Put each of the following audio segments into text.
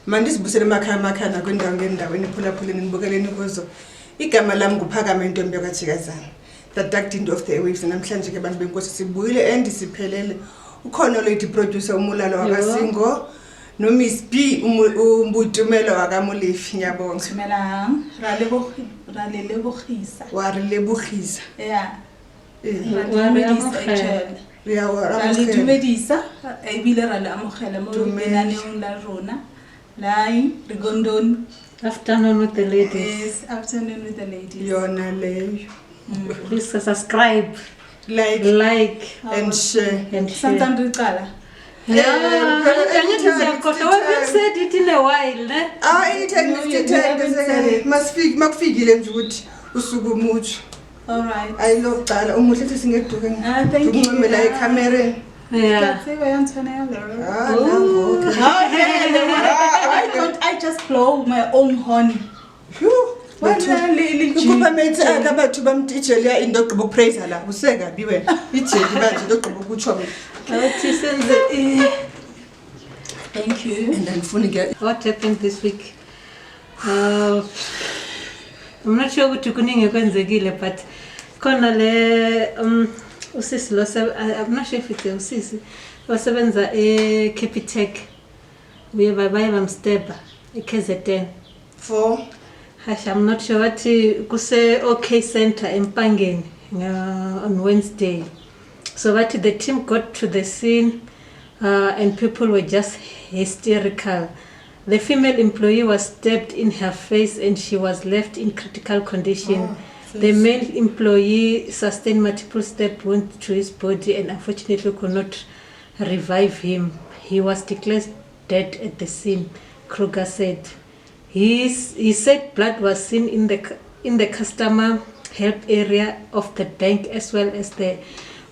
mandisibusele emakhaya kwindawo ngendaweni phulaphuleni nibukeleni kuzo igama lami nguphakama intombi yakajikazana the ducting of the waves namhlanje ke bantu benkosi sibuyile and siphelele ukhona lady producer umulalo wakasingo no Miss B umbutumelo wakamulefi ngiyabonga Dumelang ralelebogisa warilebogisa yeah dumedisa ebile ra le amogela mo lenaneong la rona lai regondon afternoon with the ladies. Yes, afternoon with the ladies. Yona leyo. Please subscribe, like and share. Sometimes we call. Yeah, I said it in a while. Alright. I love that. Thank you. Yeah. I just blow my own horn. Thank you. And then what happened this week? I'm not sure what you're going to but usisi I'm not sure if it's usisi wasebenza Capitec uyebabaye bamsteba KZN for I'm not sure what kuse OK Center Empangeni on Wednesday. So what the team got to the scene and people were just hysterical. The female employee was stabbed in her face and she was left in critical condition. The male employee sustained multiple stab wounds to his body and unfortunately could not revive him. He was declared dead at the scene, Kruger said. He said blood was seen in the customer help area of the bank as well as the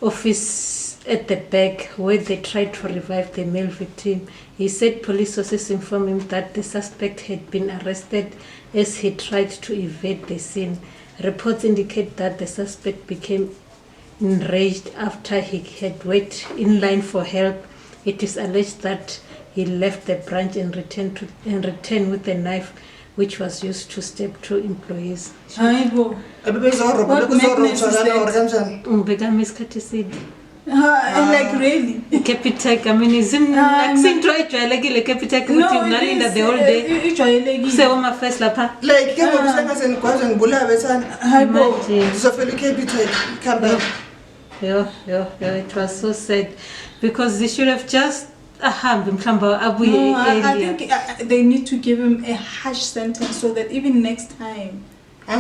office at the back where they tried to revive the male victim. He said police sources informed him that the suspect had been arrested as he tried to evade the scene. Reports indicate that the suspect became enraged after he had waited in line for help. It is alleged that he left the branch and returned with a knife which was used to stab two employees. Like really? Capitec, I mean, isn't like Capitec the whole day. Say my first lapa. Like yeah, it was so sad because they should have just I think they need to give him a harsh sentence so that even next time. I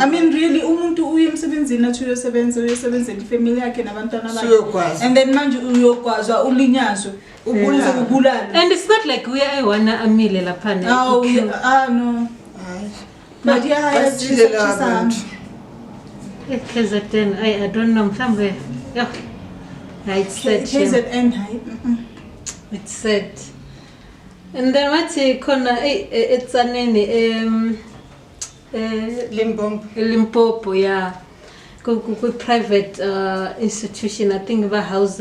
mean really umuntu uyemsebenzini nathi uyosebenza ifamily yakhe nabantwana bakhe and then manje uyokwazwa ulinyazwe ubulala and it's not like we are one amile lapha no but yeah KZN I don't know mhlambe yeah it's sad KZN it's sad. And then what's it's a name Limpopo, yeah. Go private institution. I think about house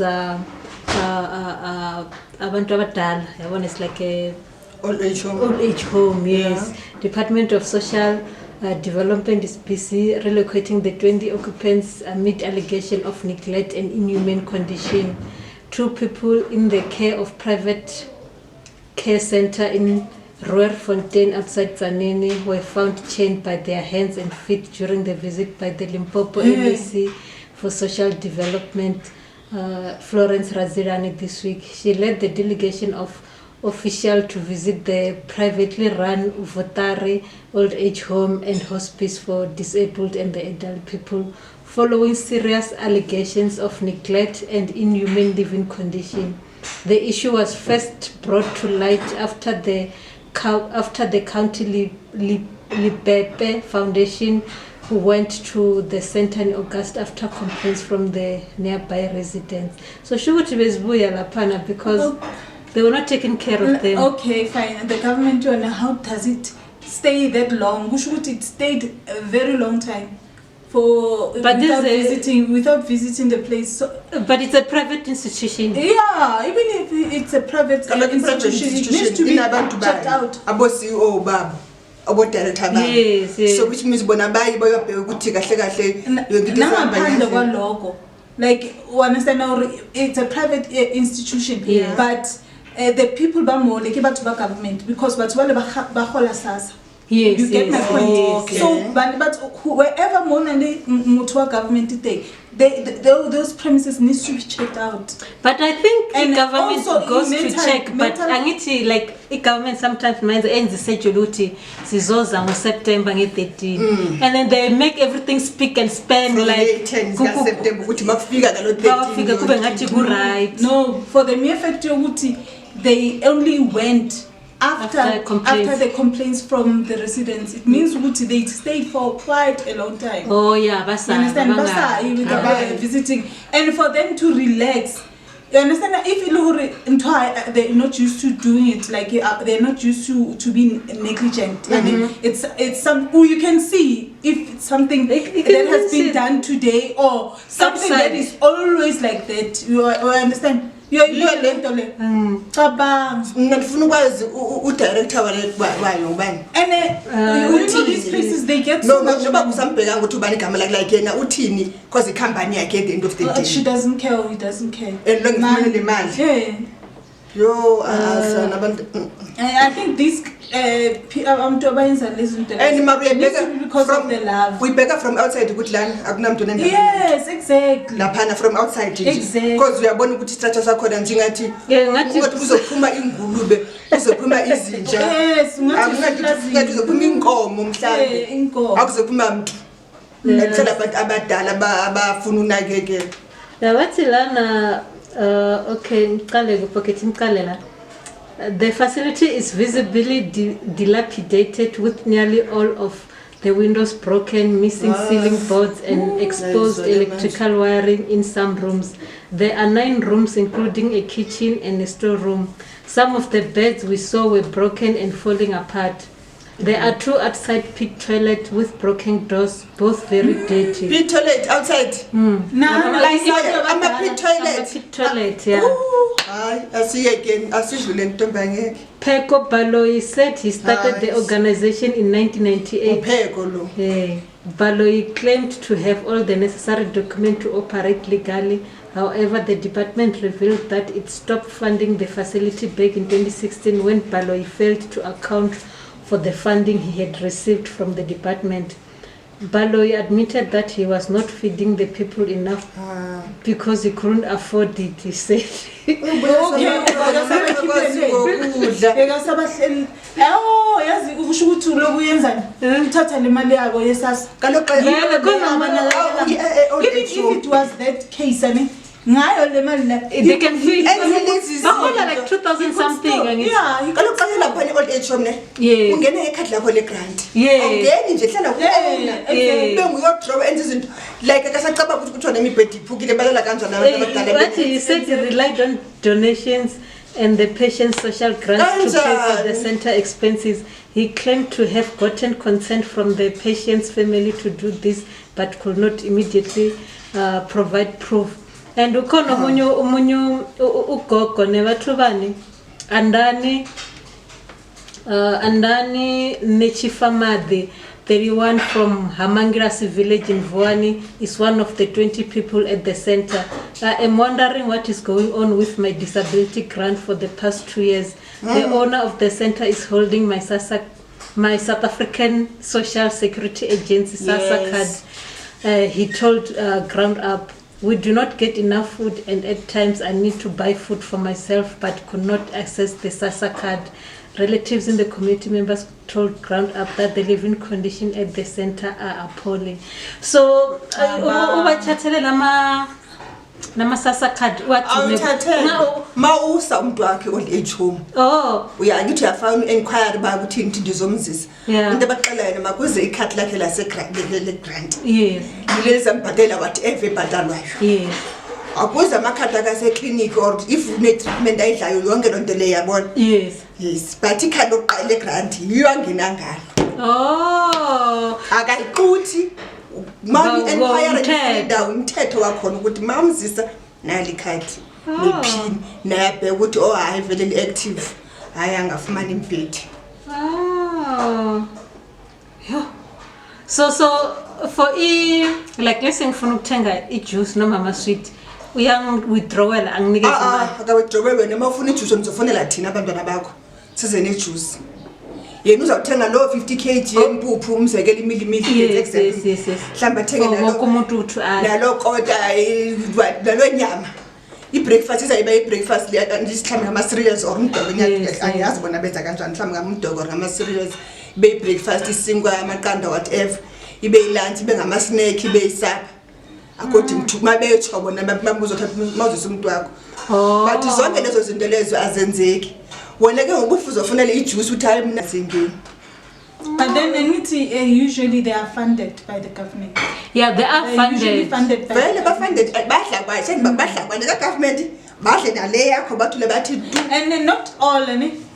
abantu abadala. One is like a old age home. Old age home, yes. Yeah. Department of Social Development is busy relocating the 20 occupants amid allegation of neglect and inhumane condition. 2 people in the care of private care center in Roerfontein outside Zanini were found chained by their hands and feet during the visit by the Limpopo MSc for Social Development, Florence Razirani, this week. She led the delegation of officials to visit the privately run Votari old age home and hospice for disabled and the adult people following serious allegations of neglect and inhumane living condition. The issue was first brought to light after the County Lipepe Foundation who went to the center in August after complaints from the nearby residents. So she would be lapana because they were not taking care of them. Okay, fine. And the government, how does it stay that long? It stayed a very long time. without visiting the place. So, but it's a private institution. Yeah, even if it's a private institution, it needs to be checked out. Yes. So which means like you understand now, it's a private institution, but the people government because Yes, you get my point. Yes, so, but wherever government those premises needs to be checked out. But I think and government goes to check. But angithi like government sometimes minds ends the schedule sizoza on September 13, and then they make everything speak and span from like 10 September. No, for the mere fact they only went. After the complaints from the residents, it means they stayed for quite a long time. Oh yeah, you understand? Visiting, and for them to relax. You understand? If they're not used to doing it, like they're not used to being negligent. I mean, it's some you can see if it's something that has been done today or something that is always like that. You understand? You're director and these places they get so much because the company at the end of the day. She doesn't care, he doesn't care. I think this listen to because of the love. We beg from outside the good land. Yes, exactly. Lapana from outside. Exactly. Because we are born with structures according to Ngati. Uzopuma ingulube, uzopuma izinja. Yes, uzopuma inkomo mhlambe. Akuzopuma mntu. Ngicela abantu abadala abafuna unakekela. Yawathi lana okay ngiqale kupocket ngiqalela. The facility is visibly dilapidated with nearly all of the windows broken, missing ceiling boards and exposed electrical wiring in some rooms. There are 9 rooms including a kitchen and a storeroom. Some of the beds we saw were broken and falling apart. There are 2 outside pit toilets with broken doors, both very dirty. Pit toilet outside? No, I'm a pit toilet. Pit toilet, yeah. I see again. I see Julian Tombang. Peko Baloyi said he started the organization in 1998. Baloyi claimed to have all the necessary documents to operate legally. However, the department revealed that it stopped funding the facility back in 2016 when Baloyi failed to account for the funding he had received from the department. Baloyi admitted that he was not feeding the people enough because he couldn't afford it, he said. Even if it was that case, I mean, they can feed like 2,000 something. Yeah, you can old age home. Yeah. But he said he relied on donations and the patient's social grants to pay for the center expenses. He claimed to have gotten consent from the patient's family to do this, but could not immediately provide proof. And ukhona umunyu ugogo nebathu bani andani Nechifamadi 31 from Hamangirasi village in Vuani is one of the 20 people at the center. I am wondering what is going on with my disability grant for the past 2 years. The owner of the center is holding my South African Social Security Agency SASSA card. He told Ground Up, we do not get enough food and at times I need to buy food for myself but could not access the SASSA card. Relatives and the community members told Ground Up that the living conditions at the center are appalling. So, nama SASSA card mausa umuntu wakhe old age home uyangithi uyafuna inquiry bakuthi ndizomzisa into abaqalayo makuze ikhadi lakhe le grant yilezi ambhadela whatever ebhadalwayo akuze amakhadi akase clinic or if une treatment ayidlayo yonke lonto le yabona yes but ikhadi lokuqala le grant yiyo angena ngalo akayiquthi mami empire indawo umthetho wakhona ukuthi mamzisa nali card nepin nayabheka ukuthi hayi vele active hayi angafumana impeti. Yeah. So for like let's say ngifuna ukuthenga ijuice noma ama sweet withdrawal anginikeze imali. Aka withdrawal wena mawufuna ijuice nizofonela thina abantwana bakho size nejuice. Yena uzawuthenga lo 50 kg yempuphu umzekela imilimili exactly. Mhlamba thenge nalo umuntu uthu nalo kota nalo nyama. I-breakfast izayiba i-breakfast ndisihlambe ngama-cereals or umdoko angiyazi bona benza kanjani mhlawumbe ngamudoko or ngama-cereals ibe i-breakfast isinkwa amaqanda whatever ibe i-lunch ibe ngama-snack ibe isapha according to mabetsho bona mawuzisa umuntu wakho but zonke lezo zinto lezo azenzeki wena ke ngoba uzofunela ijuice uthi hayi mina sengeni. But then usually they are funded by the government. Yeah, they are funded. Usually funded by vele bafunded badla kwaye badla kwane ka government badle nale yakho bathule bathi and then not all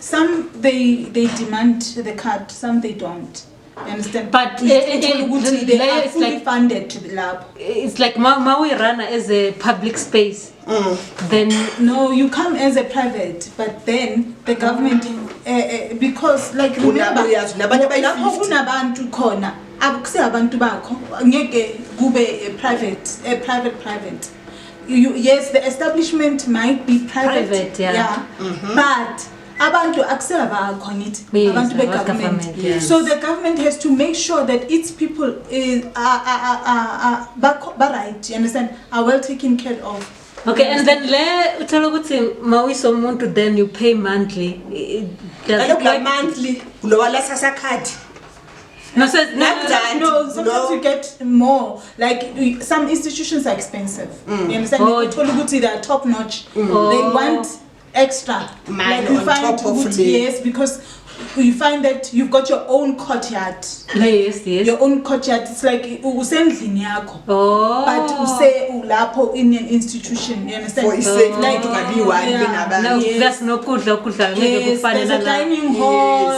some they demand the card, some they don't. You understand? But they are fully funded to the lab. It's like Maui Rana as a public space. Then no, you come as a private, but then the government because like remember lapho kunabantu khona akuse abantu bakho ngeke kube private. Yes, the establishment might be private yeah. But abantu akusela bakho ngithi abantu be government. Yes. So the government has to make sure that its people are right, you understand, are well taken care of. Okay, and then uthola ukuthi mawisa umuntu then you pay monthly. Monthly ulowala sasa card. No, sometimes you get more. Like some institutions are expensive. You understand? They are top notch. They want extra. Like you on find top of yes, because you find that you've got your own courtyard. Yes. Your own courtyard. It's like usendlini yakho. But use ulapo in an institution. You understand? For safe, like to be one. No, there's no kudla. Yes, there's a dining hall.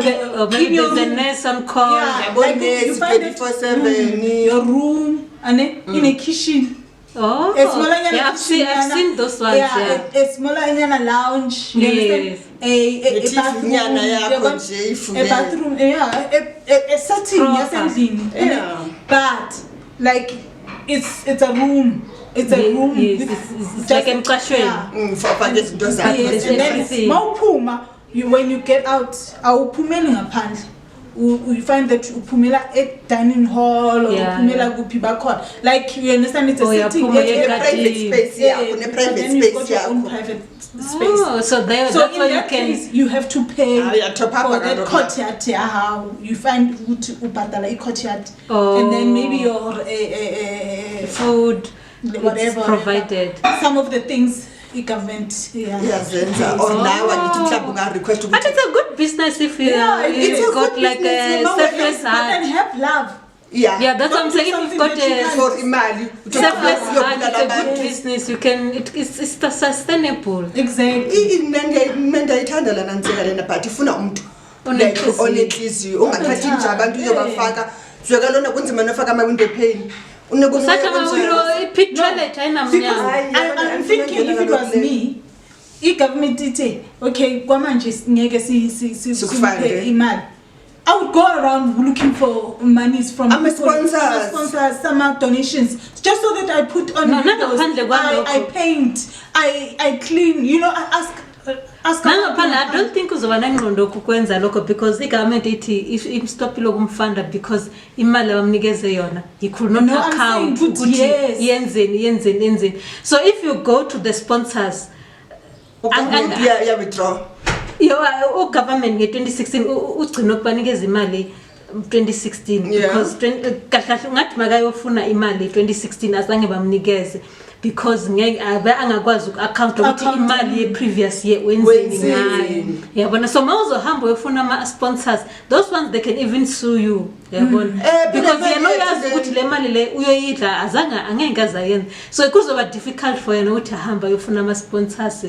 There's a nurse on call. Yeah, like you find it 24/7. Your room and in a kitchen. Yeah, I've seen those ones. Yeah, a smaller lounge. Yes. A bathroom. Yeah, a setting. Yeah. But like it's a room. It's a room. Yes, it's like a question. For this does that. Yes, and then when you get out, awuphumeli ngaphandle. You find that upumela at dining hall or upumela gupi bakhona. Like you understand, it's a sitting private space. Yeah, in a private space. You've got your own private space. So that's why you can. You have to pay for that courtyard. How you find upatala courtyard, and then maybe your food, whatever provided. Some of the things. Government, yes, or now I request. But it's a good business if you got like a selfless heart and have love. Yeah, that's what I'm saying. If you've got a selfless heart, it's a good business. You can. It's sustainable. Exactly. Like honestly, ungathathi nje abantu uyobafaka. Zwekalona kunzima nofaka ama window pane. I'm thinking if it was me, government did okay, I would go around looking for monies from sponsors, some donations, just so that I put on I paint, I clean, ask I don't think uzobana ngqondo kukwenza lokho because the government if imstopile ukumfunda because imali abamnikeze yona he could not account ukuthi yenzeni. So if you go to the sponsors withdraw government nge2016 ugcina ukubanikeza imali 2016 because kahle ngathi makayofuna imali 2016 azange bamnikeze because angakwazi uku-account ukuthi imali ye-previous year wenzeni ngayo yabona. So mawuzohamba uyofuna ama-sponsors, those ones they can even sue you yabona because yena uyazi ukuthi le mali le uyoyidla angeke azayenza. So kuzoba difficult for yena ukuthi ahamba uyofuna ama-sponsors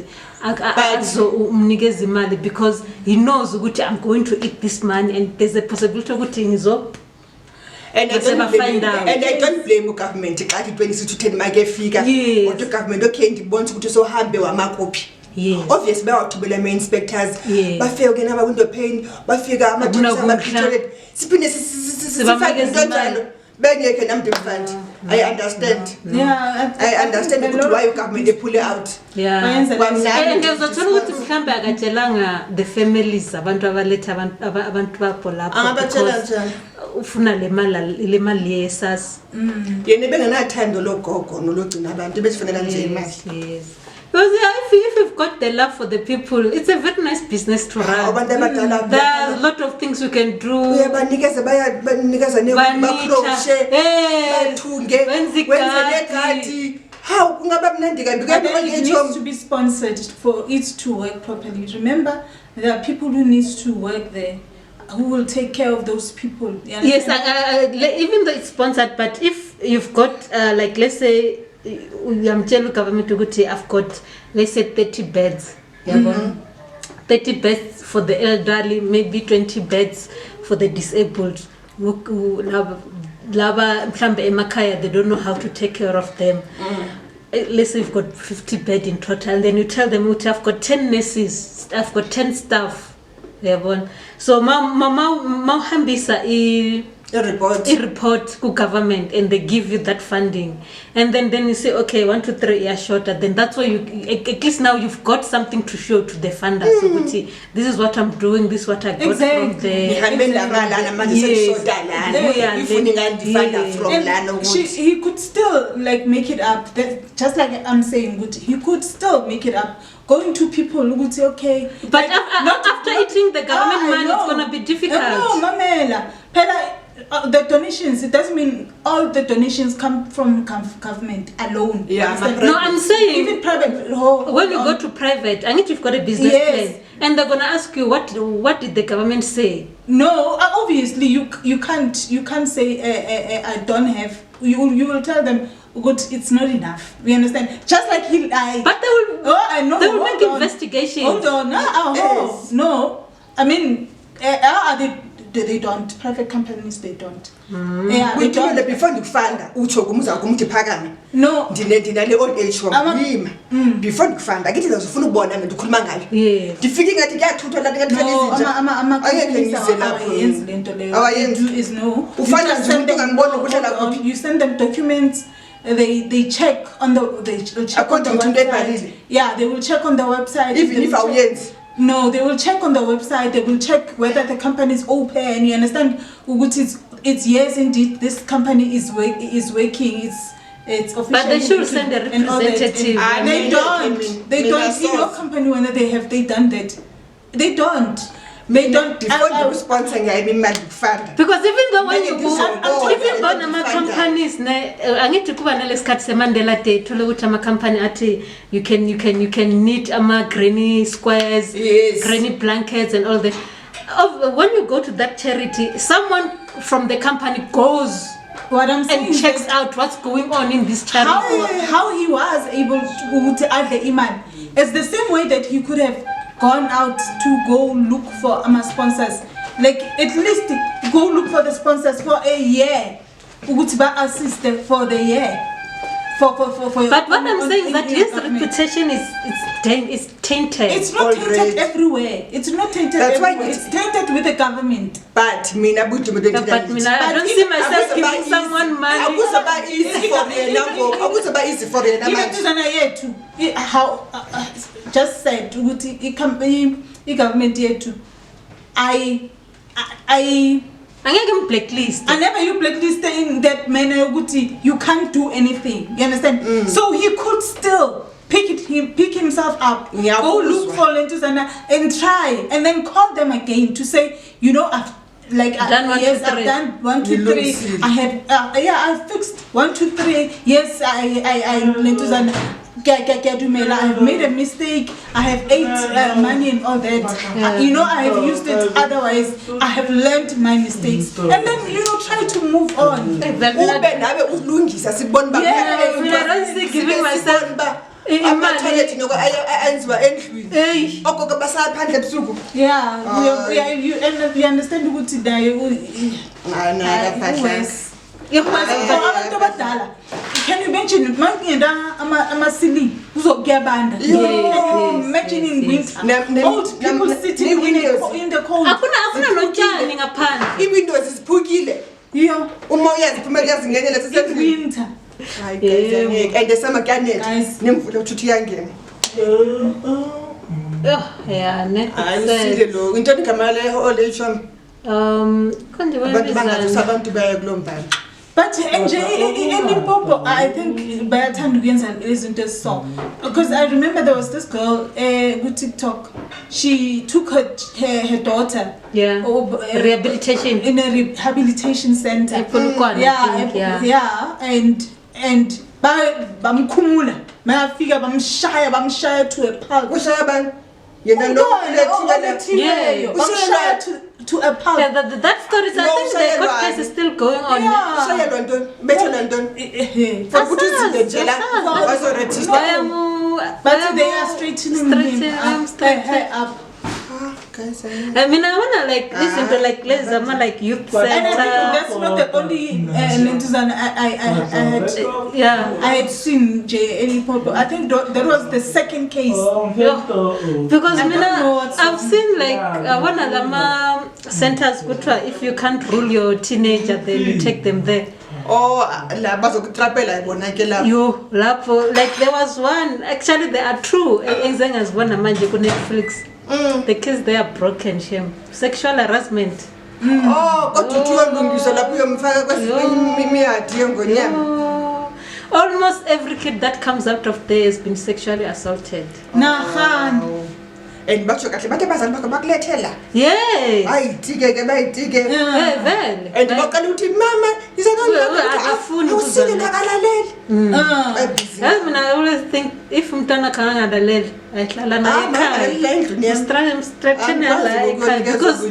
umnikeza imali because he knows ukuthi I'm going to eat this money and there's a possibility ukuthi And I find out. And I don't blame government. Xa 26 to 10 makefika. Yes. Or the government okay ndibonza ukuthi so hambe wamakopi. Yes. Obviously bayathubela main inspectors. Yes. Bafika ke naba window pane, bafika amathulusi amapicture. Siphinde sifake into njalo. Bengeke namdefund. I understand. Yeah, I understand ukuthi why government they pull it out. Yeah. And ngizothola ukuthi mhlambe akatshelanga the families abantu abaletha abantu bapho lapho. Angabatshela njani? Ufuna le mali yesas. Yena bengenathando logogo nologcina abantu besifanele nje imali. Yes. Because if you've got the love for the people, it's a very nice business to run. There are a lot of things you can do. Banikeza ne-crochet, bathunge, wenze negadi. How kungaba mnandi kabi because it needs to be sponsored for it to work properly. Remember, there are people who needs to work there, who will take care of those people. Yes, even though it's sponsored, but if you've got like let's say I'm telling government I've got let's say 30 beds. 30 beds for the elderly, maybe 20 beds for the disabled. Laba mhlambe emakaya, they don't know how to take care of them. Let's say you've got 50 beds in total, then you tell them I've got 10 nurses, I've got 10 staff. So ma hambisa a report to government, and they give you that funding, and then you say okay 1 to 3 years shorter, then that's why you at least now you've got something to show to the funders. So this is what I'm doing, this is what I got from the he could still like make it up, just like I'm saying, he could still make it up. Going to people who would say, okay. But after eating the government money, it's going to be difficult. No, Mamela. The donations, it doesn't mean all the donations come from government alone. Yeah, no, I'm saying even private. When you go to private, I need you've got a business plan, and they're gonna ask you what did the government say? No, obviously you can't say I don't have. You will tell them. Good, it's not enough. We understand. Just like but they will. Oh, I know. They will make investigations. Hold on. No. I mean, they don't. Private companies, they don't. Yeah, they don't. Before you find no. Ndinale old age home. Before you find, I get it as a full born and ukhuluma ngayo. Yeah. Difika ngathi kuyathutha la ngathi is no. You send them documents. They check on the website. Yeah, they will check on the website. Even if our ends. No, they will check on the website. They will check whether the company is open. You understand? It's yes, indeed. This company is working. It's official. But they should send a representative. They don't. In your company, when they done that, they don't. They don't. Before you sponsoring, I mean, because even though when you go, even though nama companies, I need to go and let's cut Mandela Day to look at my company at you can knit granny squares, granny blankets, and all that. When you go to that charity, someone from the company goes. What I'm saying and checks out what's going on in this charity. How he was able to add the iman. It's the same way that he could have gone out to go look for sponsors. Like at least go look for the sponsors for a year. Assist them for the year. For but what I'm saying is that his reputation is tainted. It's not tainted everywhere. It's not tainted everywhere. It's tainted with the government. But I don't see myself giving someone money. Easy for how just said government here too. I blacklist. I never you blacklist in that manner. You can't do anything. You understand? So he could still pick himself up, go look for lentils and try, and then call them again to say, I've done 1, 2, 3. I fixed 1, 2, 3. Yes, I lentils and I have made a mistake. I have ate money and all that. I have used it. Otherwise, I have learned my mistakes. And then try to move on. Giving myself Ama-toilet noko ayenziwa endlwini. Hey. Ogogo basaphandle ebusuku. Yeah, we understand ukuthi naye abantu abadala. Can you imagine mangenda ama-ceiling kuzokuyabanda? Imagine in winter. Old people sitting in the cold. Akuna notshani ngaphandle. Iwindows ziphukile. Yeah. Umoya ziphuma kuyazingenela sesendlini. Winter. Hayi guys, and summer kuyanetha. Nemvula uthi iyangena. Yeah, ne. Ayisile lo. Into igama le old age home. Konje Abantu bayabizana. bangathi abantu baya kulombhalo. But nje eLimpopo, I think bayathanda ukuyenza izinto ezisonke. Because I remember there was this girl ku TikTok. She took her daughter. Yeah. Rehabilitation. In a rehabilitation center. Yeah, and bamkhumula. Mayafika bamshaya to a pulp. Kushaya abantu. Yena lo Yeah. Bamshaya to a pulp. Yeah, that story, I think the court case is still going on. Kushaya London, better London. For put it in the jail, was already. But they are straightening her up. I mean, I wanna like listen to like like youth center. And I think that's not the only Lentuzan I had seen J.L. I think that was the second case. Because I've seen like one of the centers. If you can't rule your teenager, then you take them there. Oh, la bazokutrapela ibona ke la. Yo, lapho like there was one. Actually, they are true. As one manje ku Netflix. The kids they are broken shame. Sexual harassment. Oh, kodwa uyolungisa lapho uyomfaka kwesimiyathi yengonyama. Almost every kid that comes out of there has been sexually assaulted. Nahan. And batsho kahle bathe bazali bakho bakulethela. Yes. Ayitike ke bayitike. Vele. And baqala uthi mama akafuni ukuzona. Akalaleli. I always think if umntana kangalaleli ayihlala naye ekhaya. Straighten ekhaya because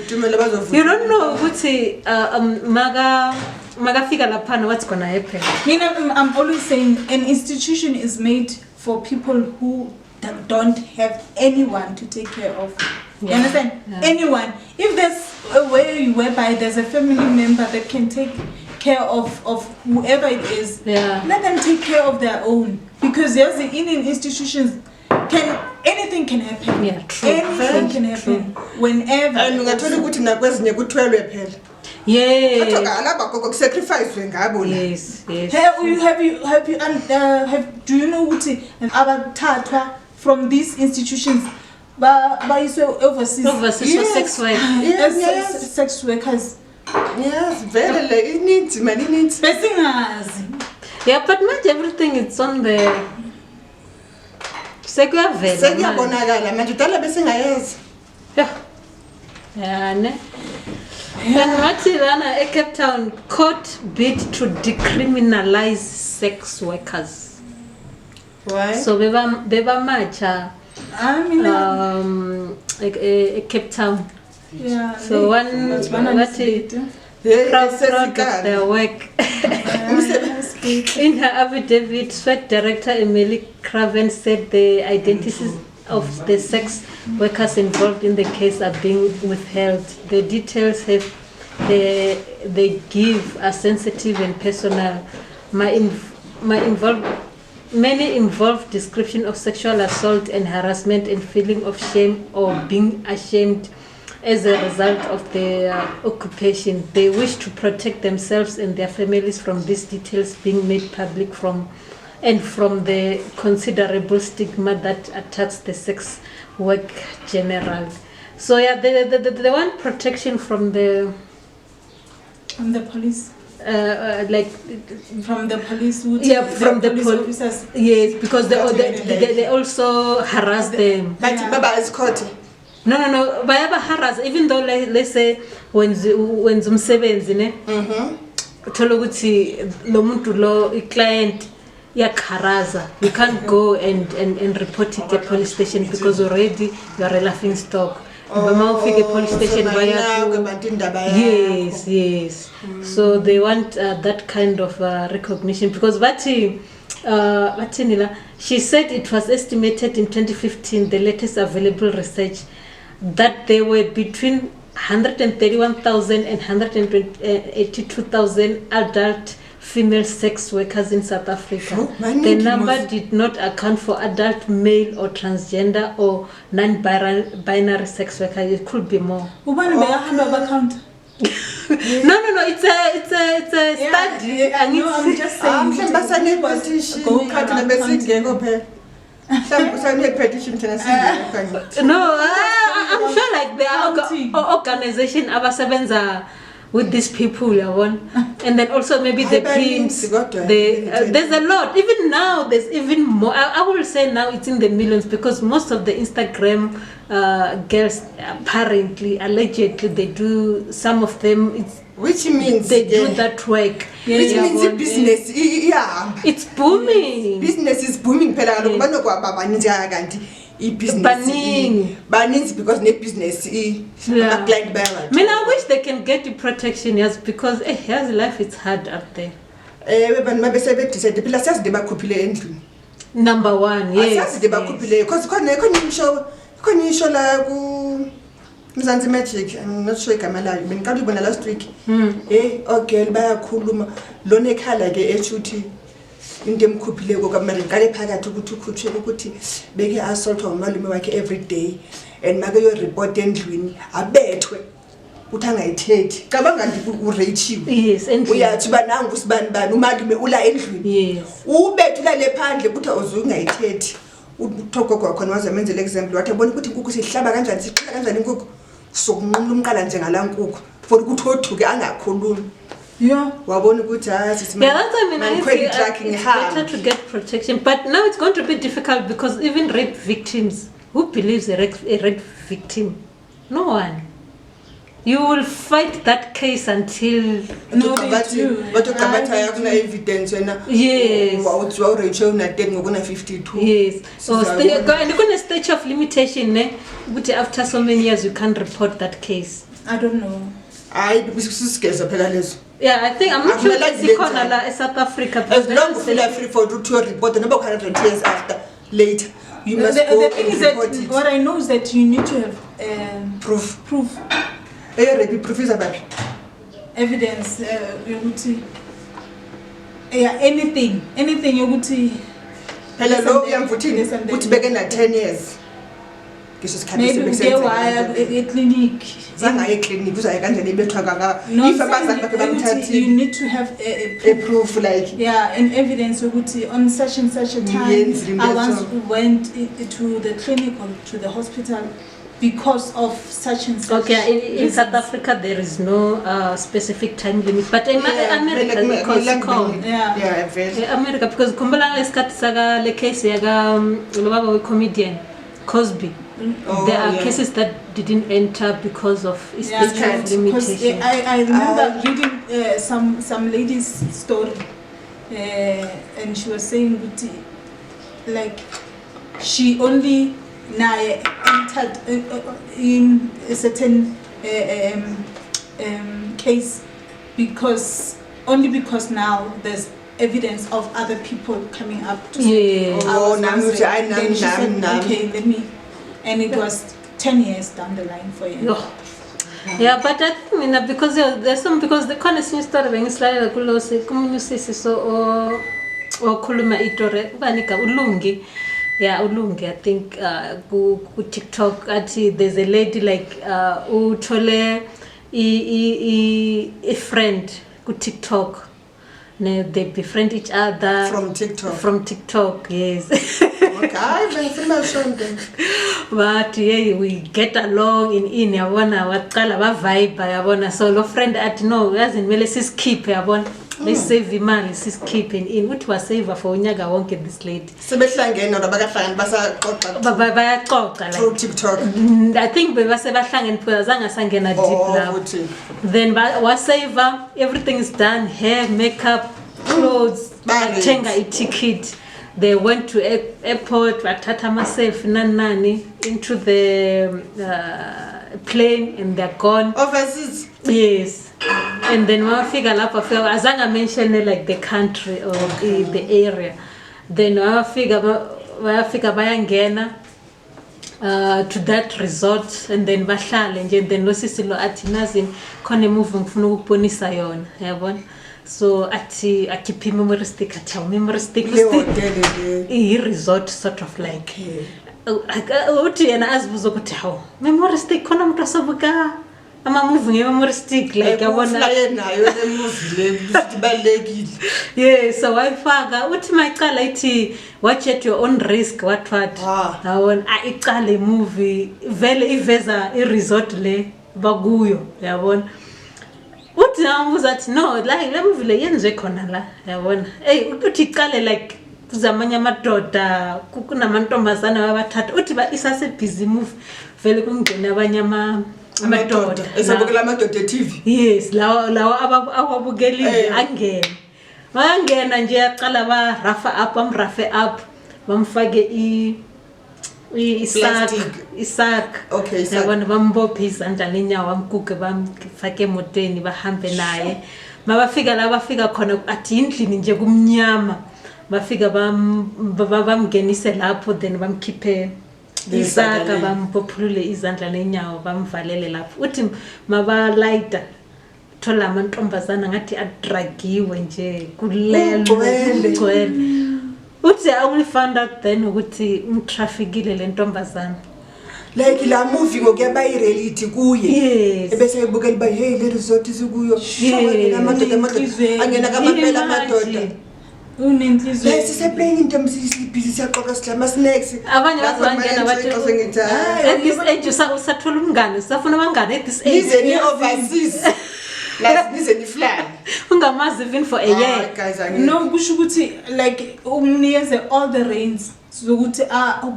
you don't know ukuthi magafika laphana what's gonna happen. I'm always saying an institution is made for people who don't have anyone to take care of. You understand? Yeah. Anyone. If there's a way whereby there's a family member that can take care of whoever it is, let them take care of their own. Because there's in institutions, anything can happen. Yeah, true. Anything can happen whenever. And ungathola ukuthi nakwezinye kuthwelwe phela. Yes. Do you know ukuthi abathathwa from these institutions overseas for sex work? Yes. Sex workers. Yes, very like it needs money needs. Yeah, but not everything is on the sekuyabonakala manje udala bese ngayeza. Yeah, ne. And Matilana, a Cape Town court bid to decriminalise sex workers. Why? So beba macha. A Cape Town. Yeah. So one proud of their work. In her affidavit, SWAT Director Emily Craven said the identities of the sex workers involved in the case are being withheld. The details they give are sensitive and personal. Many involve description of sexual assault and harassment and feeling of shame or being ashamed as a result of their occupation. They wish to protect themselves and their families from these details being made public from the considerable stigma that attacks the sex work generally. So yeah, they want protection from the police. Like from the police. From the police officers. Yes, because they also harass them. But Baba is caught. No. Bayaba harass. Even though let's say when zumsebenzi ne. Thola ukuthi lo muntu lo client yakharaza, you can't go and report it at police station because already you are a laughing stock. Police station yes. So they want that kind of recognition because she said it was estimated in 2015, the latest available research, that there were between 131,000 and 182,000 adult female sex workers in South Africa. The number did not account for adult male or transgender or non-binary sex workers. It could be more. Count. No, it's a study. I'm just saying. I'm sure like there are organizations abasebenza with these people, and then also maybe the pimps. There's a lot. Even now, there's even more. I will say now it's in the millions because most of the Instagram girls apparently, allegedly, they do. Some of them, which means they do that work. Which means business, it's booming. Business is booming. Business because no business. I wish they can get the protection, yes, because here's life, it's hard out there. Number one, yes. Mzansi Magic, I'm not sure Kamala, been Kalibana last week. Okay, by a kuluma, Lone Kalage, HUT, in them Kupile, America, Paga to Kuchi, Begi assault on Malumak every day, and Magayo report entering a bet. Utanga itate kabanga ndikurate you. Yes, and uyathi bananga usibani umalume ula endlini. Yes, ubethula le phandle kuthi awuzunga itate. Uthoko kwakhona wazamenzela example wathi abona ukuthi inkukhu sihlaba kanjani siqala kanjani inkukhu sokunqula umqala njengala nkukhu for ukuthi othuke angakhulumi. Wabona ukuthi that's I think it's better to get protection, but now it's going to be difficult because even rape victims, who believes a rape victim? No one. You will fight that case until no evidence. Yes. Yes. So a stage of limitation, but after so many years you can't report that case. I don't know. Yeah, I think I'm not sure it's South Africa. As long as you are free for to report, the number 100 years after later. You must go the thing is that what I know is that you need to have proof. Proof is about evidence. Anything you would see. Hello, I'm put back in 10 years. Maybe we get a clinic. You need to have a proof, like an evidence. You would see on such and such a time. I once went to the clinic or to the hospital because of such and such. Okay, in South Africa there is no specific time limit, but in America America because kumbala lesikhathi saka le case yaga lo baba we comedian Cosby. There are cases that didn't enter because of limitation. I remember reading some lady's story, and she was saying like she only now entered in a certain case because now there's evidence of other people coming up to say, okay, let me. And it was 10 years down the line for you. Yeah, but I think because there's some because the connection started being slightly close. Community so or kuluma itore banika ulungi. Yeah, ulungi. I think go TikTok. There's a lady like utole a friend go TikTok. They befriend each other from TikTok, yes. But yeah, we get along in yabona waqala ba vibe yabona so lo friend at no yazi mele siskeep yabona let's save imali siskeep in uthi wa save for unyaka wonke this lady sebehlangene nabakahlangana bayaxoxa through TikTok. I think bebase bahlangene phela zanga sangena deep love. Then wa save everything is done, hair, makeup, clothes, thenga ticket. They went to airport, wathatha myself nani into the plane and they're gone. Overseas? Yes. And then when I figure out, azanga mention like the country or the area. then bayafika bayangena to that resort and then bahlale nje, and then nosisi lo athi nazi khona movie ngifuna ukubonisa yona, yabona. So athi akhipha memory stick, athi memory stick i resort sort of like uthi yena azibuza ukuthi hawo memory stick khona umuntu asabuka ama movie nge-memory stick like yabona nayo le movie le sibalekile. Yes, so wayifaka uthi mayicala ithi watch at your own risk what yabona icala movie vele iveza i-resort le bakuyo, yabona. Uthi ngambuza athi no like le movie le yenziwe khona la, yabona. Uthi icale like kuzamanye amadoda kunamantombazana abathatha uthi ba isase busy movie vele kungena abanye amadoda esabukela amadoda TV. Yes, lawa ababukelile angena nje yaqala ba rafa up bamrafe up bamfake isak okay, yabona bambophe izandla lenyawo bamguge bamfake emotweni bahambe naye. Mabafika la bafika khona athi indlini nje kumnyama, bafika bamngenise lapho, then bamkhiphe isaka bampophulule izandla nenyawo bamvalele lapho. Uthi mabalayita thola amantombazana ngathi adragiwe nje kulele. Uthi I only found out then ukuthi umtrafficile le ntombazana. Like la movie ngokuyaba i-reality kuye. Yes. Ebese ebukela ba hey le resort isikuyo. Shawela amadoda angena kamapela amadoda. Unenhliziyo. Bese siseplaying into busy siyaxoxa sidlama snacks. Abanye bazangena bathi at this age usathola umngane, usafuna abangane at this age. Nize ni overseas. Nize ni fly. Ungamazi even for a year. Guys, No, kusho ukuthi like umnikeze all the reins zokuthi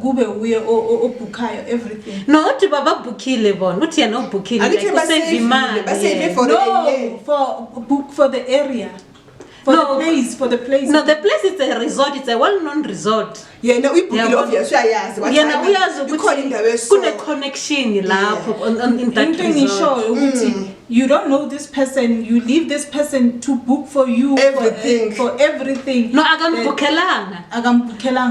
kube uye obhukayo everything. No, uthi baba bookile bona. Uthi yena ubhookile like usave imali. Basave for the year. For the area. For the place. No, the place is a resort. It's a well-known resort. Yena uyibhukile obviously uyayazi. Yena uyazi ukuthi ukuthi indawo kune connection lapho in that resort. Ukuthi you don't know this person, you leave this person to book for you everything. for everything. No, akambukhelanga.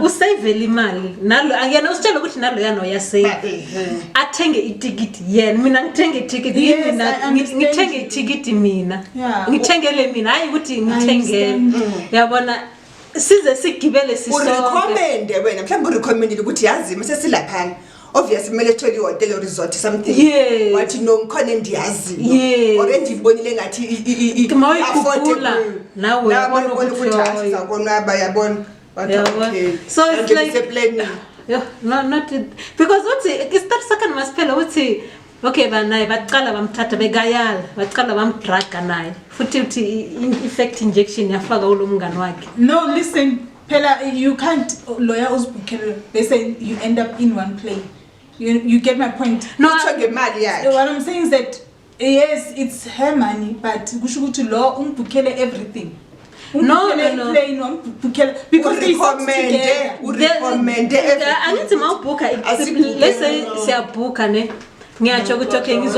Usave imali. Nalo yena usitshela ukuthi nalo yana uyasave. Athenge itikiti yena, mina ngithenge itikiti mina ngithenge itikiti mina. Ngithengele mina hayi ukuthi ngithengele. Yabona size sigibele sisonke. Urecommend wena mhlawumbe urecommendile ukuthi yazi mase silaphana. Obviously mele thola ihotel or resort something. Yes. Wathi no ngikhona endiyazi. Yes. Already ibonile ngathi affordable. Nawe uyabona ukuthi sakonwaba yabona. Okay. So it's like planning. Yeah, not it. Because uthi start second masiphela uthi okay banaye baqala bamthatha begayala baqala bamdraga naye futhi uthi effect injection yafaka ulomngane wakhe. No, listen, Pella, you can't lawyer uzibukele. They say you end up in one plane. You get my point. No, what I'm saying is that yes, it's her money, but kusho ukuthi lo umbukele everything. No. Because they recommend everything. Angithi mawubuka let's say siyabuka ne ngiyatsho ukuthi okay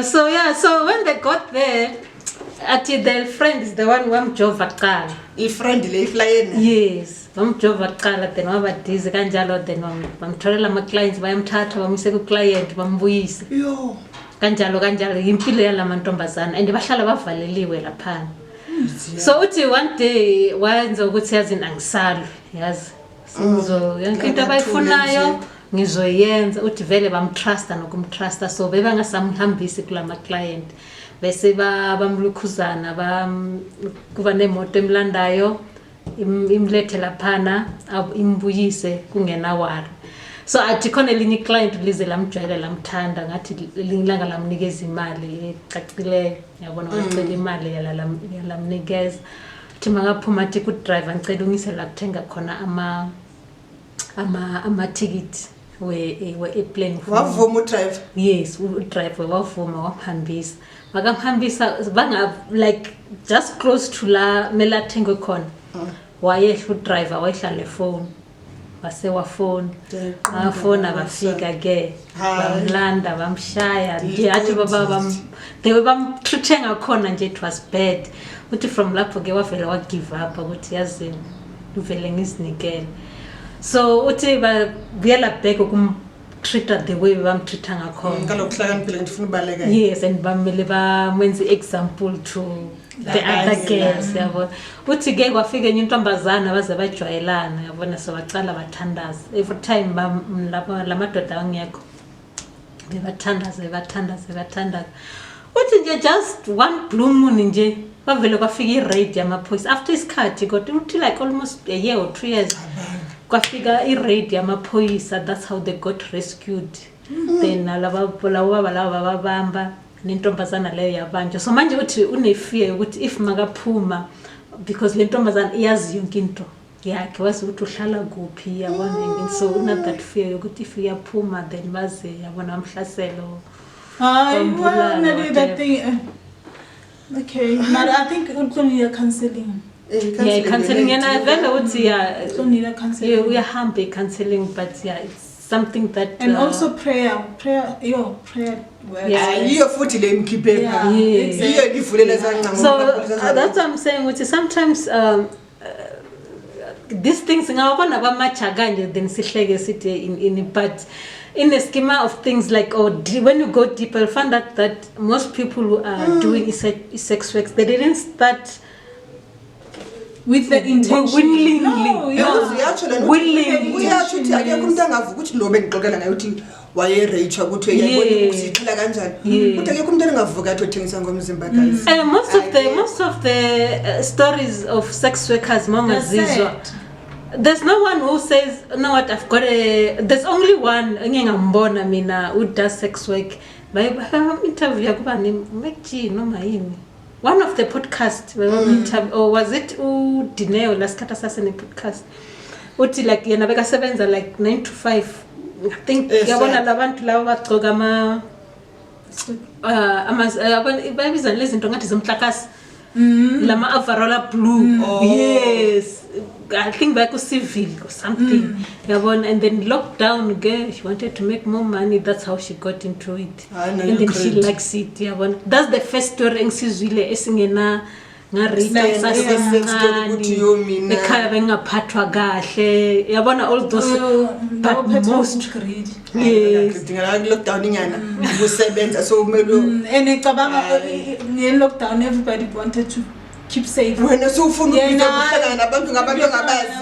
so yeah, so when they got there ati their friend is the one wamjova kuqala. Friend le flyena. Yes, wamjova kuqala then wabadize kanjalo then bamtholela ama clients bayamthatha bamuse ku client bambuyise. Yo. Kanjalo impilo yalamantombazana and bahlala bavaleliwe lapha. So uthi one day wenza ukuthi yazi angisalwe yazi. Sizo yonke into abayifunayo ngizoyenza uthi vele bamtrusta nokumtrusta so bebangasamhambisi kulama client. Bese bamlukhuzana kuba nemoto emlandayo imlethe laphana imbuyise kungena wari. So athi khona elinye client lize lamjwayela lamthanda ngathi lilanga lamnikeza imali ecacile yabona wacela imali yalamnikeza athi makaphuma athi ku driver ngicela ungise la kuthenga khona ama ticket we airplane wavuma udriver. Yes, udriver wavuma wamhambisa makamhambisa banga like just close to la melathengwe khona wayehla udriver wayehlala phone wase wafona afona bafika ke bamlanda bamshaya nje athi baba they bamtreatinga khona nje it was bad uthi from lapho ke wavele wa give up ukuthi yazi uvele ngizinikele. So uthi buyela back treated the way bamtreata ngakhona ngalokuhlakaniphile ngifuna ubaleka. Yes, and bamele bamenze example to the other girls yabo. Uthi ke kwafika enye intombazana baze bajwayelana yabona, so bacala bathandaza every time lamadoda angekho bebathandaza. Uthi nje just one blue moon nje bavele kwafika i-raid yamaphoyisa after isikhathi kodwa uthi like almost a year or 2 years kwafika i-raid yamaphoyisa. That's how they got rescued. Then laba babamba nentombazana leyo yabanjwa. So manje uthi unefear ukuthi if makaphuma, because le ntombazana iyazi yonke into yakhe, wazi ukuthi uhlala kuphi yabona, so una that fear ukuthi if iyaphuma then baze yabona amhlaselo. Maybe that thing. Okay, but I think we need counseling. Yeah, counseling, and I then would say We need counseling. yeah, we are happy counseling, but yeah, it's something that and also prayer. Prayer. Yeah, you futhi le mkhiphe Yeah. iyo livulela zancama. So that's what I'm saying, which is sometimes these things ngabona bamacha kanje then sihleke sithi in but in the schema of things like when you go deeper you'll find out that most people who are doing sex work, they didn't start with the intention. willingly. No, Willingly. Uyasho ukuthi akekho umuntu angavuka ukuthi lo benixoxela ngayo ukuthi waye-rage ukuthi uyayibona ukuzixhela kanjani. Ukuthi akekho umuntu angavuka athi uthengisa ngomzimba guys. And most of the stories of sex workers mangazizwa, there's no one who says, you know what, I've got there's only one ngiyangambona mina who does sex work. Interview kuba ni Mekji noma yini. One of the podcast or was it Dineo last kata sasa ni podcast. Uti like yena beka sebenza like 9 to 5. I think yabona labantu laba bagcoka babiza lezinto ngathi zomhlakasi. Lama avarola blue. Yes. I think back to civil or something. Yabona, and then lockdown girl, she wanted to make more money. That's how she got into it. And then she likes it. Yabona. That's the first story engizwile esingena ngarita sasencane ekhaya bengaphathwa kahle yabona all those but most yes lockdown inyana usebenza so kumele ecabanga nge lockdown everybody wanted to keep safe. Wena so ufuna ukuhlangana nabantu ngabantu angabazi.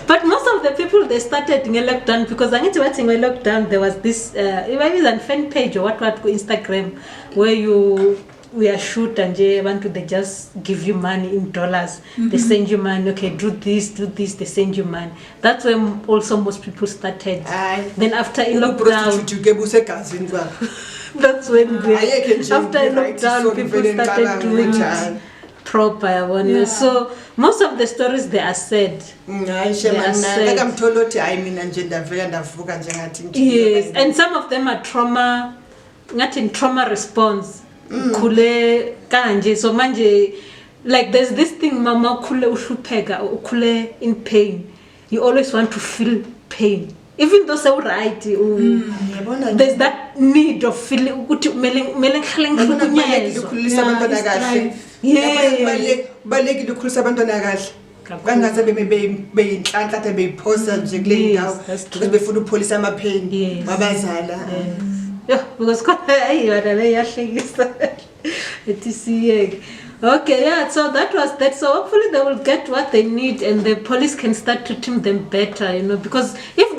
But most of the people they started in lockdown because I need to watching when lockdown there was this maybe a fan page or what go Instagram where we are shoot and they just give you money in dollars. They send you money. Okay, do this. They send you money. That's when also most people started. Then after in lockdown, that's when after lockdown people started doing it proper. So most of the stories they are said. Yes, and some of them are trauma. Not in trauma response. Kule kanje so manje like there's this thing mama kule ushupheka ukule in pain, you always want to feel pain even though so right there's that need of feeling ukuthi mele ukukhulisa abantwana kahle balekile ukukhulisa abantwana kahle kangaze beyinhlanhla beyiphosa nje kule ndawo because befuna ukupholisa ama pain babazala. Yeah, because okay, yeah, so that was that. So hopefully they will get what they need and the police can start treating them better, because if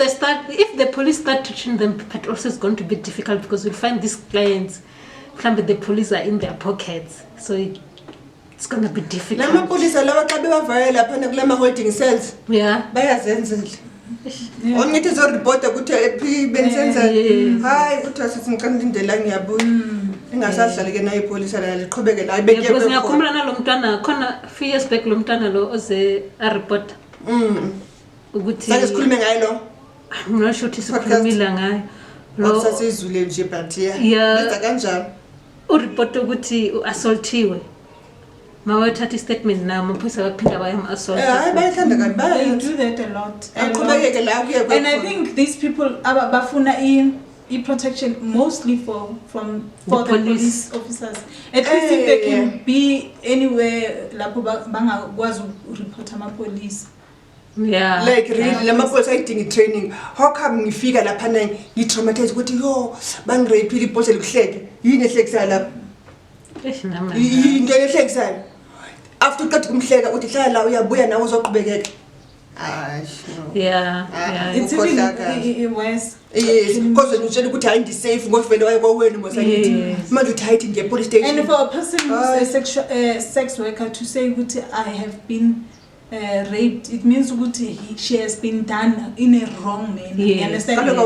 the police start treating them, but also it's going to be difficult because we'll find these clients, the police are in their pockets, so it's going to be difficult. Lama police alawa xa bewavayela phana kulama holding cells. Yeah. Bayazenzela. Onke izo report ukuthi ephi bensenza hayi uthi asizingqanda indlela ngiyabuya ingasadlali ke nayo ipolice la liqhubeke la ibeke because ngiyakhumbula nalomntana khona few years back lomntana lo oze a report ukuthi sake sikhulume ngayo lo I'm not sure ukuthi sikhulumile ngayo lo sasizule nje but lenza kanjalo u report ukuthi assaultiwe mawathatha statement na maphoyisa baphinda bayam-assault. They do that a lot. And I think these people bafuna protection mostly for the police officers. At least if they can be anywhere lapho bangakwazi report ama police. Yeah. Like really lama police ayidinga training. How come ngifika lapha na ngitraumatized ukuthi yo bangirape ipolice likuhleke. Yini ehlekisayo lapha? Into ehlekisayo. After uqeda kumhleka uthi hlala la uyabuya nawe uzoqhubekeka. Yeah. It's even worse. Yes, because when you tell ukuthi hayi ndi safe ngofela waye kwawena mosayithi manje uthi hayi nje police station. And for a person who's a sex worker to say ukuthi I have been raped, it means ukuthi she has been done in a wrong manner. You understand? And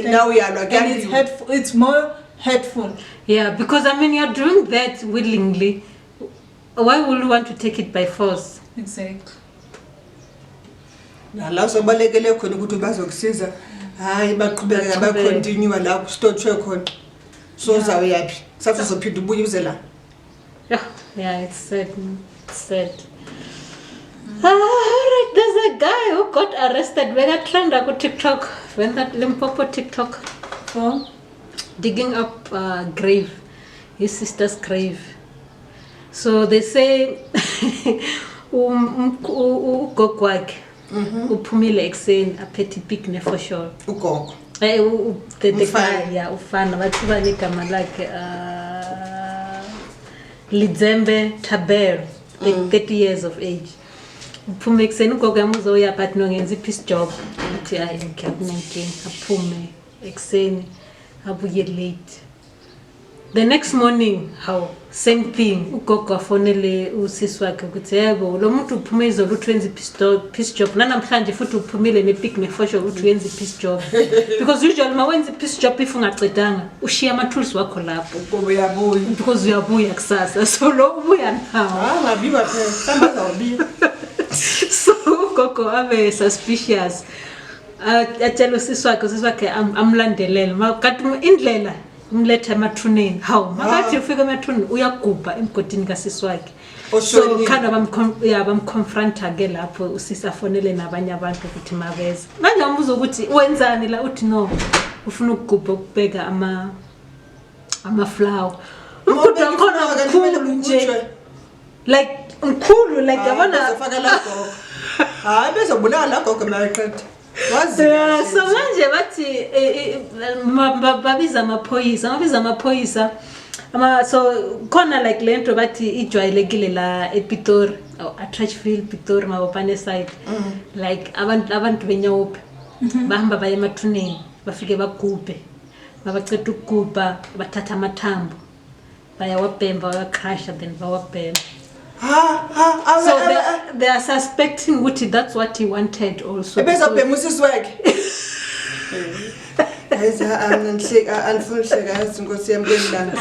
now we are not and it's hurtful. It's more hurtful. Yeah, because I mean you're doing that willingly. Why would you want to take it by force? Exactly. La sobalekele khona ukuthi bazokusiza hayi baqhubeka bacontinue la kustotshwe khona so zawe yapi sathi uzophinda ubuye uze la. Yeah, it's sad. Alright, there's a guy who got arrested when I trend ku TikTok, when that Limpopo TikTok for digging up grave, his sister's grave. So they say ugogo uphumile ekseni aphethe picnic for sure. Ugogo. The guy, yeah, ufana bathi banegama lakhe Lidzembe Taber, like 30 years of age. Uphume ekseni ugogo yamuzoya but no ngenza peace job. Uthi ayi ngiyabunenkinga aphume ekseni abuye late. The next morning, how same thing. Ugogo afonele usisi wakhe ukuthi yebo lo muntu uphume izolo utwenza peace job namhlanje futhi uphumile nepicnic for sure uthi wenza peace job because usually mawenza peace job if ungaqedanga ushiya ama tools wakho lapho uyabuya because uyabuya kusasa so lo ubuya nawo ngabiba phela sambaza ubiya so ugogo abe suspicious atshela usisi wakhe amlandelela makathi indlela umlethe emathuneni hawu makathi ufika emathuneni uyagubha emgodini kasisi wakhe so kind of bamconfronta ke lapho usisi afonele nabanye abantu ukuthi mabeze manje umbuzo ukuthi wenzani la uthi no ufuna ukugubha ukubeka ama flower umgodi wakhona mkhulu nje like mkhulu like yabona uzofaka la gogo hayi bezobulala la gogo mayaqeda so manje bathi babiza amaphoyisa so khona like lento bathi ijwayelekile la ePitori Attrachville Pitori mabopane side like abantu benyawuphe bahamba baye emathuneni bafike bagubhe babaceda ukugubha bathatha amathambo bayawabhemba bayacrusha then bawabhemba. So they are suspecting ukuthi that's what he wanted also. Ebezobhema usisi wakhe.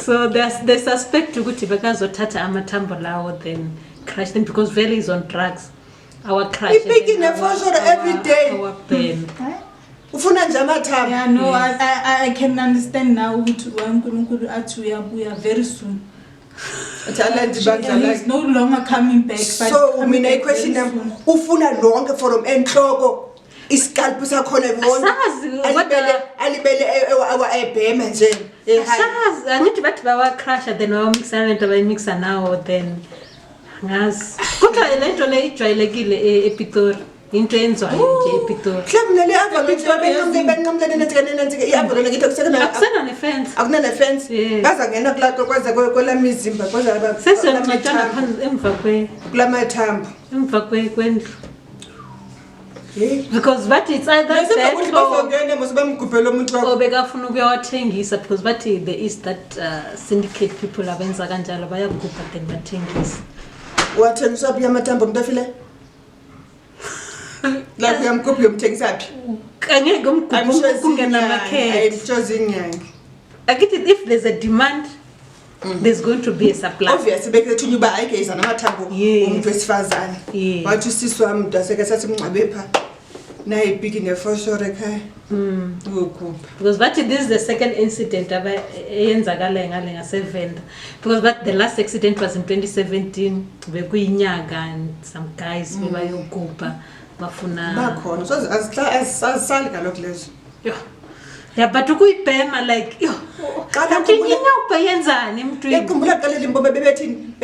So they suspect ukuthi bekazothatha amathambo lawo then crush them because Vele is on drugs. Our crush. He picking a photo every day. Our pen. Ufuna nje amathambo. Yeah, no, I can understand now ukuthi uNkulunkulu athi uyabuya very soon. He's no longer coming back. So mina iquestion yami ufuna lonke from enhloko iscalp sakhona wona alibele ebhema nje sazi angithi bathi bawa crush then bawamixana lento bayimixa now then ngazi kodwa lento le ijwayelekile ePitori into enzwayo nje ePitori mhlawumbe le avalo benqamlene nethike iavalo ngithi akusena nefence akunene fence baza ngena kwenza kwelamizimba kwenza sesencatshana phansi emva kulamathambo emva kwendlu because but it's either that or bekafuna ukuyawathengisa because but there is that syndicate people abenza kanjalo bayagubha then bathengisa wathengisa phi amathambo mntafile la kuyamgubha yomthengisa phi angeke umgubha kungena market inyanga akithi if there's a demand there's going to be a supply. Obviously bekethu uba ayikeza namathambo umuntu wesifazane wathi usisi wami umuntu aseke sathi mngcabe pha nayi bigine for sure ekhaya because but this is the second incident eyenzakala ngale ngasevenda because but the last accident was in 2017 bekuyinyanga and some guys bebayogubha bafuna bakhona so azisali kalokho lezo Yeah, but ukuyibhema like yo. Kanti nginawubhayenzani emntwini? Yakhumbula qala limbobe bebethini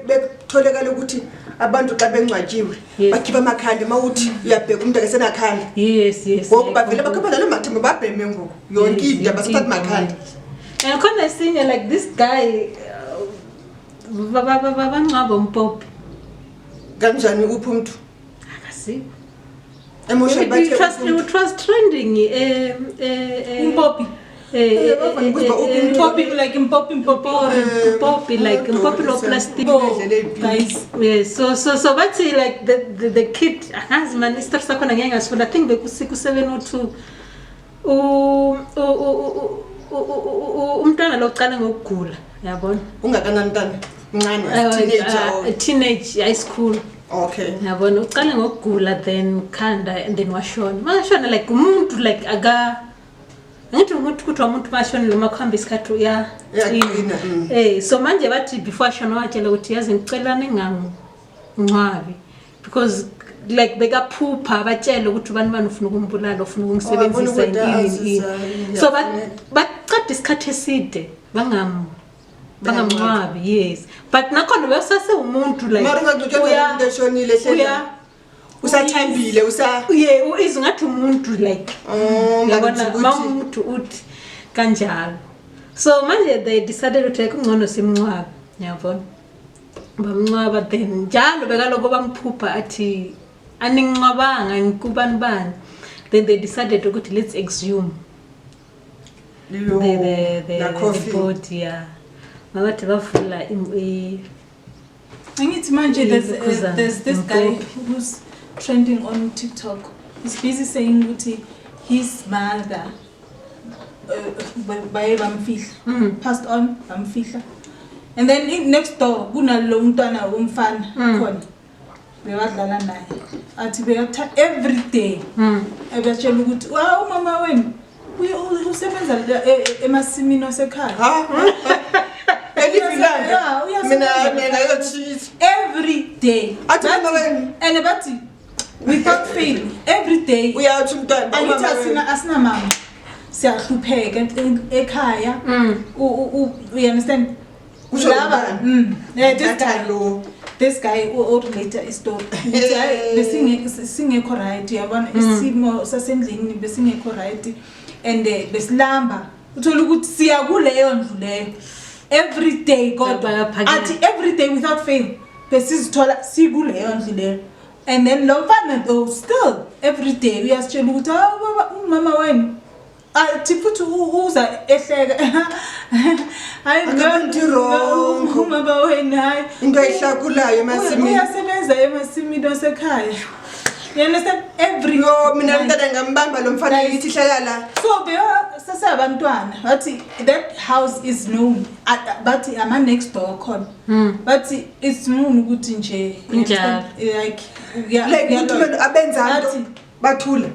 betholekala ukuthi abantu xa bencwatshiwe bakhipha amakhanda mawuthi uyabheka umuntu akesenakhanda. Yes. Ngoba vele bakhipha nalo mathemba babheme ngoku yonke into abasathatha makhanda. And khona esinye like this guy babangcwaba umpopi. Kanjani uphi umuntu? Akasi. Emotional bathe. It was trending Umpopi. Umpopi like umpopi like umpopi no plastic. Guys. Yes, so but see like the kid has man is starts sakona ngeke ngasifunda I think bekusiku 702 umntwana lo uqala ngokugula yabona ungakanani ntana mncane teenage high school. Okay. Yabona uqala ngokugula then khanda and then washona mashona like umuntu like aga ngithi kuthiwa umuntu mashona noma kuhamba isikhathi uya so manje bathi before shona watshela ukuthi yazi ngicela ningangcwabi because like bekaphupha abatshela ukuthi bani ufuna ukumbulala ufuna ukungisebenzisa ini so baqeda isikhathi eside bangamncwabi yes but nakhona besase umuntu like usathambile izingathi umuntu like yabona umuntu uthi kanjalo so manje they decided to take ungcono simncwabi yabona bamncwaba then njalo bekaloko bamphupha athi aningcwabanga ngikubani then they decided ukuthi let's exhume the body bathi bafula Angithi manje there's this guy who's trending on TikTok. He's busy saying ukuthi his mother baye bamfihla passed on bamfihla and then next door kunalo umntwana womfana khona bebadlala naye athi beyatha every day ebatshela ukuthi wow mama wena usebenza emasimini osekhaya every day and about without fail every day uyathi umntwana angithi asina mama siyahlupheka ekhaya you understand laba this guy or later is story besingekho right yabona isimo sasendlini besingekho right and besilamba uthola ukuthi siya kuleyo ndlu leyo every day God athi every day without fail besizithola sikuleyo ndlu leyo and then lo mfana though still every day uyasitshela ukuthi mama wena athi futhi uza ehleka hayi wrong mama wena into ehlakulayo emasimini uyasebenza emasimini osekhaya. You understand? Every mina ngithatha ngambamba lo mfana yithi hlala so sasabantwana bathi that house is known but ama next door khona but it's known ukuthi nje like ukuthi abenza into bathula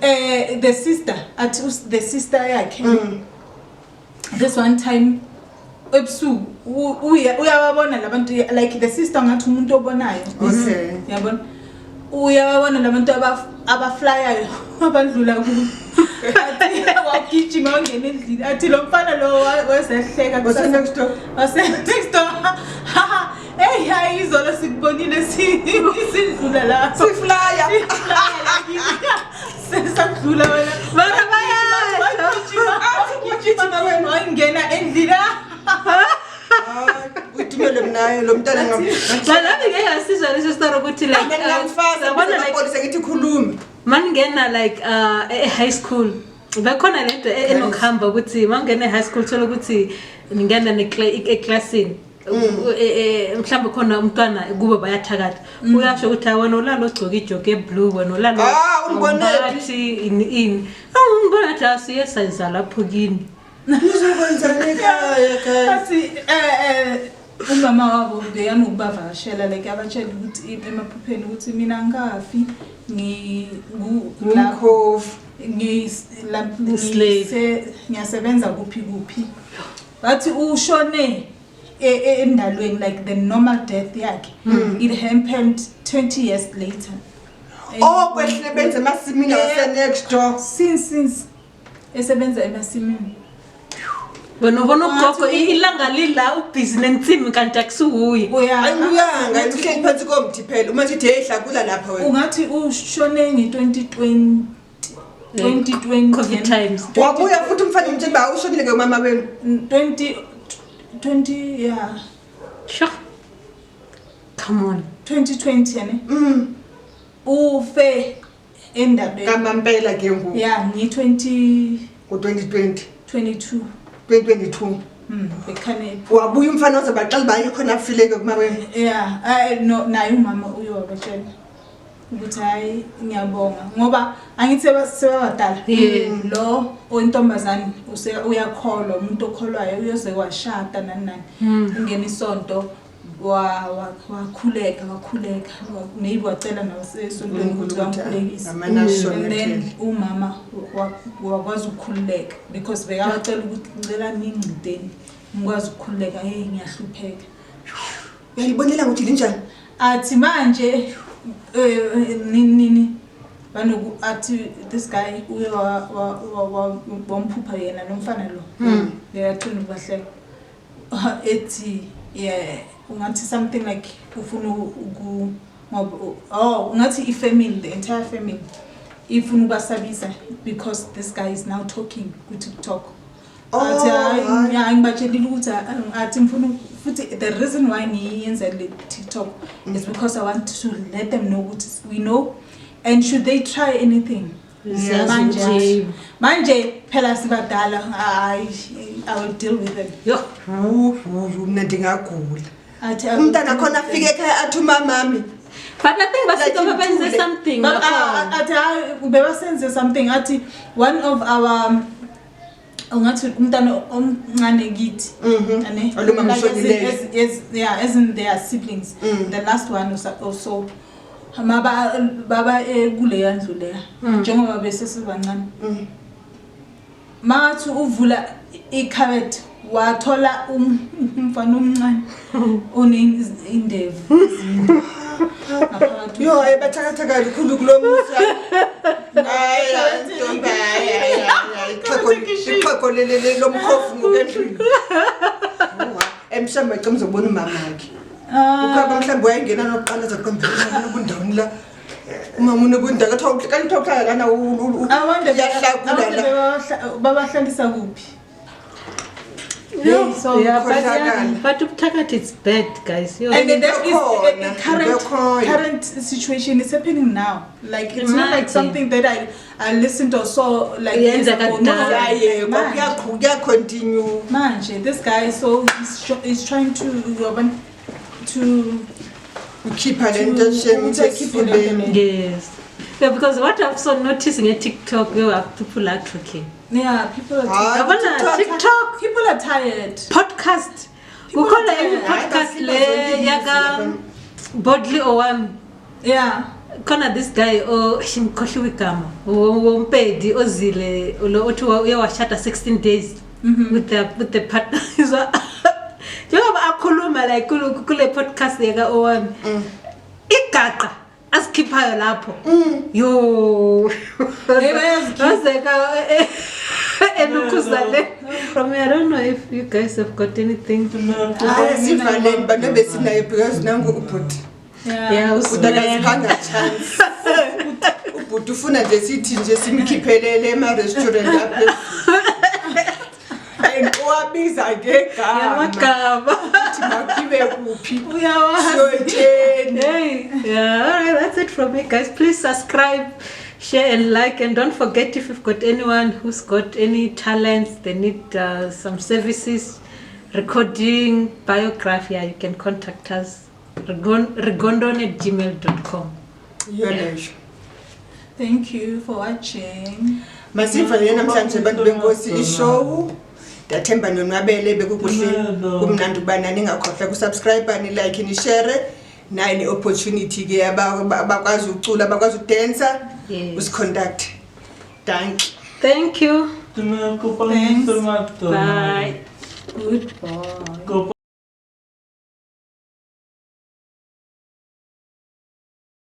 the sister yakhe this one time ebusuku uyababona labantu like the sister ngathi umuntu obonayo yabona uyabona labantu abaflyayo abandlula ku athi wagijima ongena endlini athi lo mfana lo wasehleka next door hey hayi izolo sikubonile sidlula la siflya sesadlula wena bana wagijima wena wangena endlini uthumele mina lo mntana ngala ngeke ngasizwa leso story ukuthi like sabona like polisi ngithi khuluma mangena like high school bekhona lento enokuhamba ukuthi mangena high school thola ukuthi ngingena eclassini mhlawumbe khona umntwana kuba bayathakatha uyasho ukuthi wena olalo ogcoka ijoke eblue wena olalo umbonephi in ngibona ukuthi asiyesa lapho kini uzokwenzani ekhaya athi umama wabo beyanokubavashela like abatshela ukuthi emaphupheni ukuthi mina ngafi ngiyasebenza kuphi bathi ushone endalweni like the normal death yakhe it happened 20 years later kwehle benza emasimini wase next door since esebenza emasimini. Bona ugogo ilanga lila ubhizi nensimi kanti akusuhuye. Ayibuyanga uhleli phansi komthi phela uma sithi ehlakula lapha wena. Ungathi ushone nge-2020 COVID times. Wabuya futhi umfana umtshela ba ushonile ngomama wenu. 20 yeah. Sure. Come on. 2020 yane. Ufe endabeni. Kamampela ke ngoku. Yeah, ngi-20 ngo-2020. 22. 2022. Bekhane. Wabuya umfana ozobaqala baye khona afileke kuma wena. Yeah, no naye umama uyobatshela ukuthi hayi ngiyabonga ngoba angithi sebadala. Lo oyintombazane uyakholwa umuntu okholwayo uyoze washada nani ungena isonto wakhuleka maybe wacela nasesontweni ukuthi wakhulekise and then umama wakwazi ukukhuleka because bekacela ukuthi ngicela ningcideni ngikwazi ukukhuleka ngiyahlupheka. Uyayibonela ukuthi linjani athi manje nini banoku athi this guy uye wamphupha yena nomfana lo beyathuna ukubahleka ethi yeah ungathi something like ufuna ungathi ifamily the entire family ifuna ukubasabisa because this guy is now talking ku TikTok. Ngibatshela ukuthi athi mfuna futhi the reason why ngiyenza le TikTok is because I want to let them know what we know and should they try anything. Manje phela sibadala I will deal with them. Yo mina ndingagula. Umntana khona afike ekhaya athi mamami. But I think basenze something. Athi bebasenze something athi one of our ungathi umntana omncane kithi ane as in their siblings the last one also baba kule yandlu leya njengoba besesibancane mathi uvula ikhabet wathola umfana omncane oneindevu yo ebathakathaka kakhulu kulomusa hayi ntombi iqhokolele lomkhofu ngokendlini emhlamba icemzobona umama wakhe ukhaba mhlamba wayengena noqala zakwempela ubundaweni la umama unobundaka kanti uthokhala lana yahlakula la babahlalisa kuphi. Yeah, so but Uptakat it's bad, guys. And that is current situation is happening now. Like it's not like something that I listened or saw like continue. Manje, this guy so he's trying to keep her intention. Yes. Yeah, because what I'm so noticing at TikTok, people are talking. Yeah, people are TikTok. People are tired. Podcast. We call it podcast le yaga bodily or one. Yeah. Kona this guy shimkhohliwe igama. Wompedi ozile othi uyawashata 16 days with the partner. Njengoba akhuluma like kule podcast yaga o1. Igaqa asikhiphayo lapho. Yo. From I don't know if you guys have got anything to know. Yeah, udakazipanga chance. Ubhuti ufuna nje sithi nje simkhiphelele ema restaurant lapha. Ayinqwabiza ngegama. Yamagama. Uthi makhibe kuphi? Uyawazi. Hey, yeah, all right, that's it from me, guys. Please subscribe, share and like, and don't forget if you've got anyone who's got any talents, they need some services, recording, biography, you can contact us. regondon@gmail.com. Thank you for watching. Masifa yena namhlanje bantu benkosi ishow. Ndathemba nonwabele bekukuhle kumnandi bana ningakhohlwa ku subscribe ni like ni share naye ni opportunity ke abakwazi ucula abakwazi udance usicontact. Thank you. Thanks. Bye. Goodbye.